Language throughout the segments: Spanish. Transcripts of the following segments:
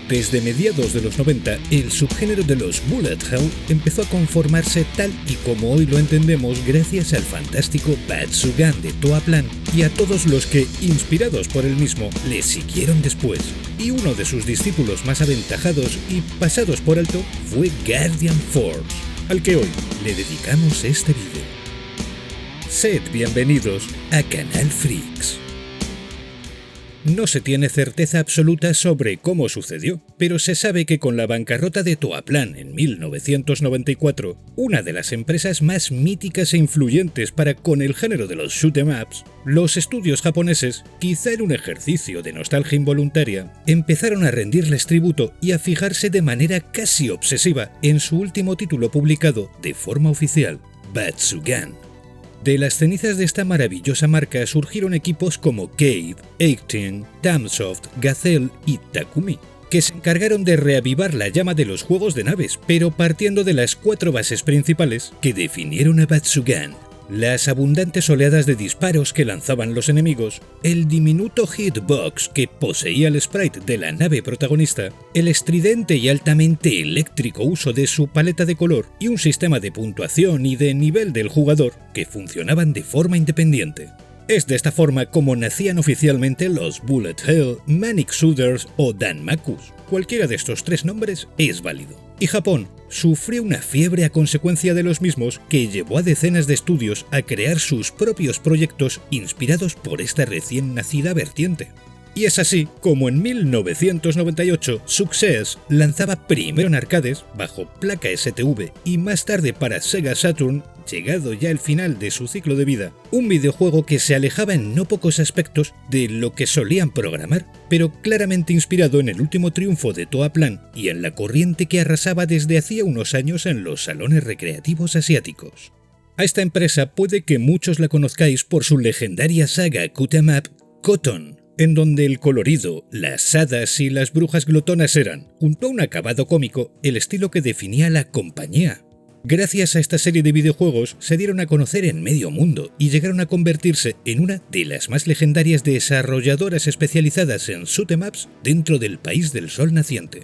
Desde mediados de los 90, el subgénero de los bullet hell empezó a conformarse tal y como hoy lo entendemos gracias al fantástico Batsugan de Toaplan y a todos los que, inspirados por él mismo, le siguieron después. Y uno de sus discípulos más aventajados y pasados por alto fue Guardian Force, al que hoy le dedicamos este vídeo. Sed bienvenidos a Canal Freaks. No se tiene certeza absoluta sobre cómo sucedió, pero se sabe que con la bancarrota de Toaplan en 1994, una de las empresas más míticas e influyentes para con el género de los shoot 'em ups, los estudios japoneses, quizá en un ejercicio de nostalgia involuntaria, empezaron a rendirles tributo y a fijarse de manera casi obsesiva en su último título publicado de forma oficial, Batsugan. De las cenizas de esta maravillosa marca surgieron equipos como Cave, 18, Tamsoft, Gazelle y Takumi, que se encargaron de reavivar la llama de los juegos de naves, pero partiendo de las 4 bases principales que definieron a Batsugan: las abundantes oleadas de disparos que lanzaban los enemigos, el diminuto hitbox que poseía el sprite de la nave protagonista, el estridente y altamente eléctrico uso de su paleta de color y un sistema de puntuación y de nivel del jugador que funcionaban de forma independiente. Es de esta forma como nacían oficialmente los Bullet Hell, Manic Shooters o Danmakus. Cualquiera de estos 3 nombres es válido. Y Japón sufrió una fiebre a consecuencia de los mismos que llevó a decenas de estudios a crear sus propios proyectos inspirados por esta recién nacida vertiente. Y es así como en 1998 Success lanzaba primero en arcades, bajo placa STV, y más tarde para Sega Saturn, llegado ya al final de su ciclo de vida, un videojuego que se alejaba en no pocos aspectos de lo que solían programar, pero claramente inspirado en el último triunfo de Toaplan y en la corriente que arrasaba desde hacía unos años en los salones recreativos asiáticos. A esta empresa puede que muchos la conozcáis por su legendaria saga Shoot 'em up Cotton, en donde el colorido, las hadas y las brujas glotonas eran, junto a un acabado cómico, el estilo que definía la compañía. Gracias a esta serie de videojuegos se dieron a conocer en medio mundo y llegaron a convertirse en una de las más legendarias desarrolladoras especializadas en shoot 'em ups dentro del país del sol naciente.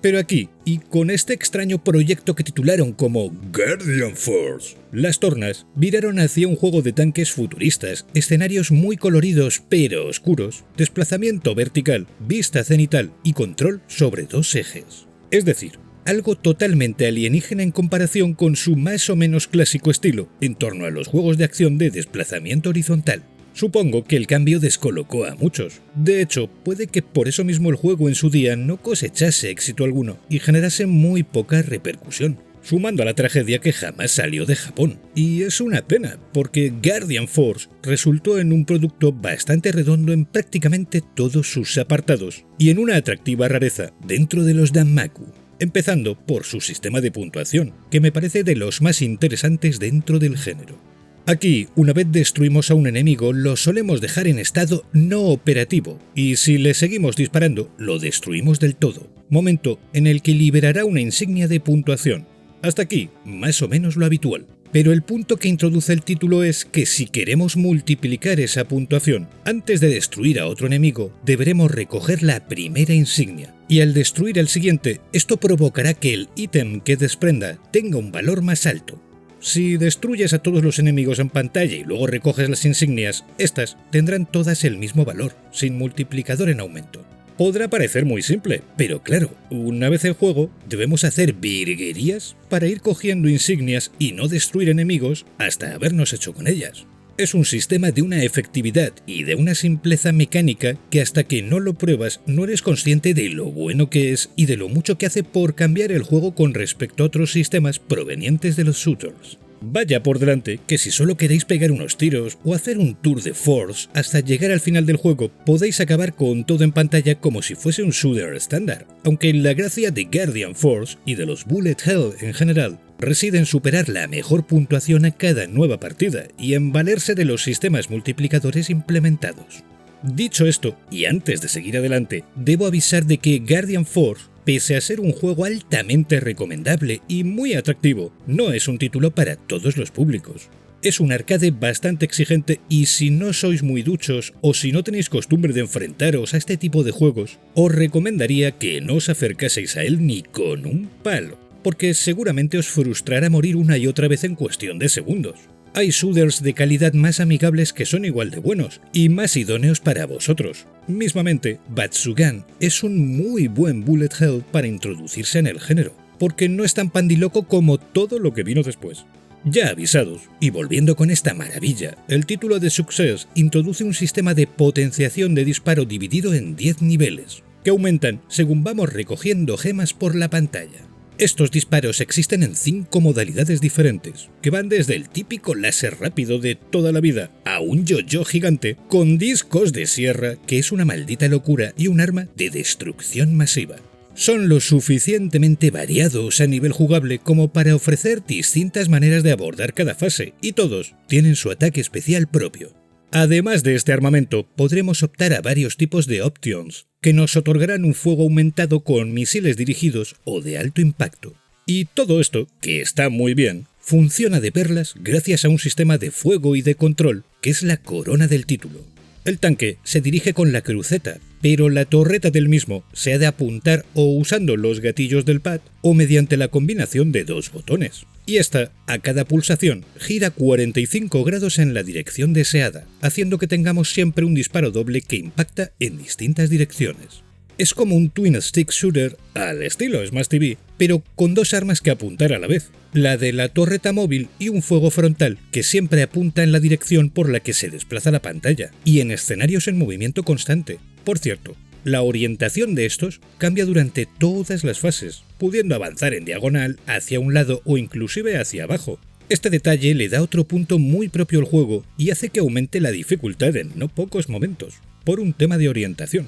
Pero aquí, y con este extraño proyecto que titularon como Guardian Force, las tornas viraron hacia un juego de tanques futuristas, escenarios muy coloridos pero oscuros, desplazamiento vertical, vista cenital y control sobre 2 ejes. Es decir, algo totalmente alienígena en comparación con su más o menos clásico estilo en torno a los juegos de acción de desplazamiento horizontal. Supongo que el cambio descolocó a muchos. De hecho, puede que por eso mismo el juego en su día no cosechase éxito alguno y generase muy poca repercusión, sumando a la tragedia que jamás salió de Japón. Y es una pena, porque Guardian Force resultó en un producto bastante redondo en prácticamente todos sus apartados y en una atractiva rareza dentro de los Danmaku, empezando por su sistema de puntuación, que me parece de los más interesantes dentro del género. Aquí, una vez destruimos a un enemigo, lo solemos dejar en estado no operativo, y si le seguimos disparando, lo destruimos del todo, momento en el que liberará una insignia de puntuación. Hasta aquí, más o menos lo habitual. Pero el punto que introduce el título es que si queremos multiplicar esa puntuación, antes de destruir a otro enemigo, deberemos recoger la primera insignia. Y al destruir el siguiente, esto provocará que el ítem que desprenda tenga un valor más alto. Si destruyes a todos los enemigos en pantalla y luego recoges las insignias, estas tendrán todas el mismo valor, sin multiplicador en aumento. Podrá parecer muy simple, pero claro, una vez en juego, debemos hacer virguerías para ir cogiendo insignias y no destruir enemigos hasta habernos hecho con ellas. Es un sistema de una efectividad y de una simpleza mecánica que hasta que no lo pruebas no eres consciente de lo bueno que es y de lo mucho que hace por cambiar el juego con respecto a otros sistemas provenientes de los shooters. Vaya por delante que si solo queréis pegar unos tiros o hacer un tour de force hasta llegar al final del juego, podéis acabar con todo en pantalla como si fuese un shooter estándar, aunque la gracia de Guardian Force y de los Bullet Hell en general reside en superar la mejor puntuación a cada nueva partida y en valerse de los sistemas multiplicadores implementados. Dicho esto, y antes de seguir adelante, debo avisar de que Guardian Force, pese a ser un juego altamente recomendable y muy atractivo, no es un título para todos los públicos. Es un arcade bastante exigente y si no sois muy duchos o si no tenéis costumbre de enfrentaros a este tipo de juegos, os recomendaría que no os acercaseis a él ni con un palo, porque seguramente os frustrará morir una y otra vez en cuestión de segundos. Hay shooters de calidad más amigables que son igual de buenos y más idóneos para vosotros. Mismamente, Batsugan es un muy buen bullet hell para introducirse en el género, porque no es tan pandiloco como todo lo que vino después. Ya avisados, y volviendo con esta maravilla, el título de Success introduce un sistema de potenciación de disparo dividido en 10 niveles, que aumentan según vamos recogiendo gemas por la pantalla. Estos disparos existen en 5 modalidades diferentes, que van desde el típico láser rápido de toda la vida a un yo-yo gigante con discos de sierra que es una maldita locura y un arma de destrucción masiva. Son lo suficientemente variados a nivel jugable como para ofrecer distintas maneras de abordar cada fase, y todos tienen su ataque especial propio. Además de este armamento, podremos optar a varios tipos de options, que nos otorgarán un fuego aumentado con misiles dirigidos o de alto impacto. Y todo esto, que está muy bien, funciona de perlas gracias a un sistema de fuego y de control, que es la corona del título. El tanque se dirige con la cruceta, pero la torreta del mismo se ha de apuntar o usando los gatillos del pad o mediante la combinación de 2 botones. Y esta, a cada pulsación, gira 45 grados en la dirección deseada, haciendo que tengamos siempre un disparo doble que impacta en distintas direcciones. Es como un twin stick shooter al estilo Smash TV, pero con 2 armas que apuntar a la vez, la de la torreta móvil y un fuego frontal que siempre apunta en la dirección por la que se desplaza la pantalla, y en escenarios en movimiento constante. Por cierto, la orientación de estos cambia durante todas las fases, pudiendo avanzar en diagonal, hacia un lado o inclusive hacia abajo. Este detalle le da otro punto muy propio al juego y hace que aumente la dificultad en no pocos momentos, por un tema de orientación.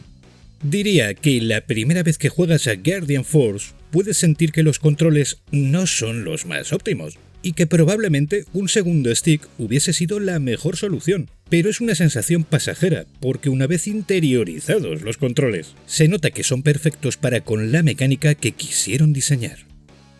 Diría que la primera vez que juegas a Guardian Force puedes sentir que los controles no son los más óptimos y que probablemente un segundo stick hubiese sido la mejor solución, pero es una sensación pasajera porque una vez interiorizados los controles, se nota que son perfectos para con la mecánica que quisieron diseñar.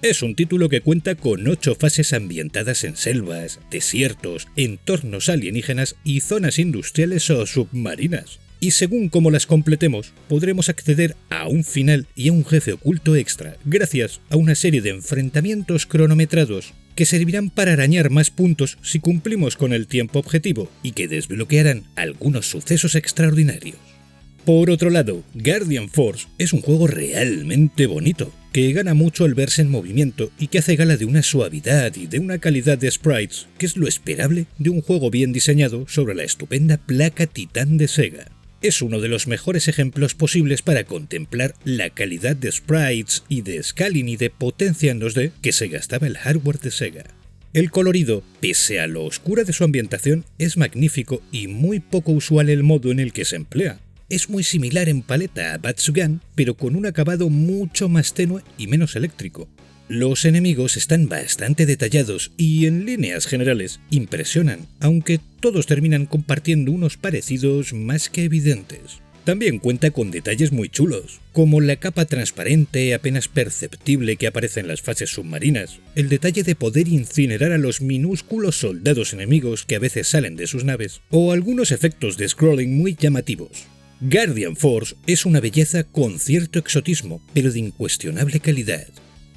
Es un título que cuenta con 8 fases ambientadas en selvas, desiertos, entornos alienígenas y zonas industriales o submarinas. Y según cómo las completemos, podremos acceder a un final y a un jefe oculto extra, gracias a una serie de enfrentamientos cronometrados que servirán para arañar más puntos si cumplimos con el tiempo objetivo y que desbloquearán algunos sucesos extraordinarios. Por otro lado, Guardian Force es un juego realmente bonito, que gana mucho al verse en movimiento y que hace gala de una suavidad y de una calidad de sprites que es lo esperable de un juego bien diseñado sobre la estupenda placa Titan de Sega. Es uno de los mejores ejemplos posibles para contemplar la calidad de sprites y de scaling y de potencia en 2D que se gastaba el hardware de Sega. El colorido, pese a lo oscura de su ambientación, es magnífico y muy poco usual el modo en el que se emplea. Es muy similar en paleta a Batsugan, pero con un acabado mucho más tenue y menos eléctrico. Los enemigos están bastante detallados y, en líneas generales, impresionan, aunque todos terminan compartiendo unos parecidos más que evidentes. También cuenta con detalles muy chulos, como la capa transparente apenas perceptible que aparece en las fases submarinas, el detalle de poder incinerar a los minúsculos soldados enemigos que a veces salen de sus naves, o algunos efectos de scrolling muy llamativos. Guardian Force es una belleza con cierto exotismo, pero de incuestionable calidad.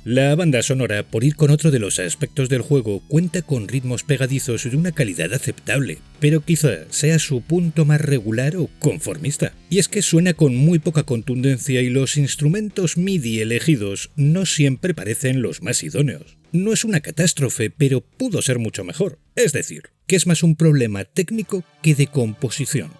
La banda sonora, por ir con otro de los aspectos del juego, cuenta con ritmos pegadizos y de una calidad aceptable, pero quizá sea su punto más regular o conformista. Y es que suena con muy poca contundencia y los instrumentos MIDI elegidos no siempre parecen los más idóneos. No es una catástrofe, pero pudo ser mucho mejor. Es decir, que es más un problema técnico que de composición.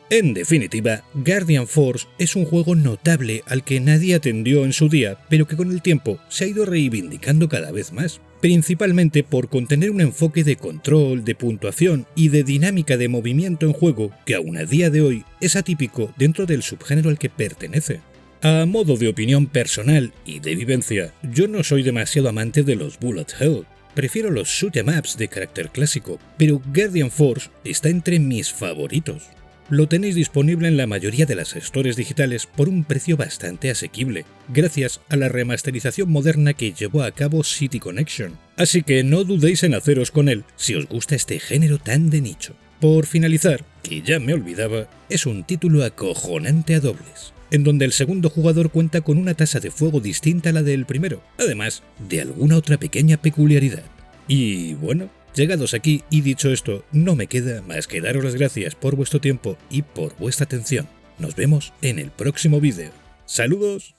En definitiva, Guardian Force es un juego notable al que nadie atendió en su día, pero que con el tiempo se ha ido reivindicando cada vez más, principalmente por contener un enfoque de control, de puntuación y de dinámica de movimiento en juego que aún a día de hoy es atípico dentro del subgénero al que pertenece. A modo de opinión personal y de vivencia, yo no soy demasiado amante de los bullet hell. Prefiero los shoot 'em ups de carácter clásico, pero Guardian Force está entre mis favoritos. lo tenéis disponible en la mayoría de las stores digitales por un precio bastante asequible, gracias a la remasterización moderna que llevó a cabo City Connection. Así que no dudéis en haceros con él si os gusta este género tan de nicho. Por finalizar, que ya me olvidaba, es un título acojonante a dobles, en donde el segundo jugador cuenta con una tasa de fuego distinta a la del primero, además de alguna otra pequeña peculiaridad. Y bueno, llegados aquí y dicho esto, no me queda más que daros las gracias por vuestro tiempo y por vuestra atención. Nos vemos en el próximo vídeo. ¡Saludos!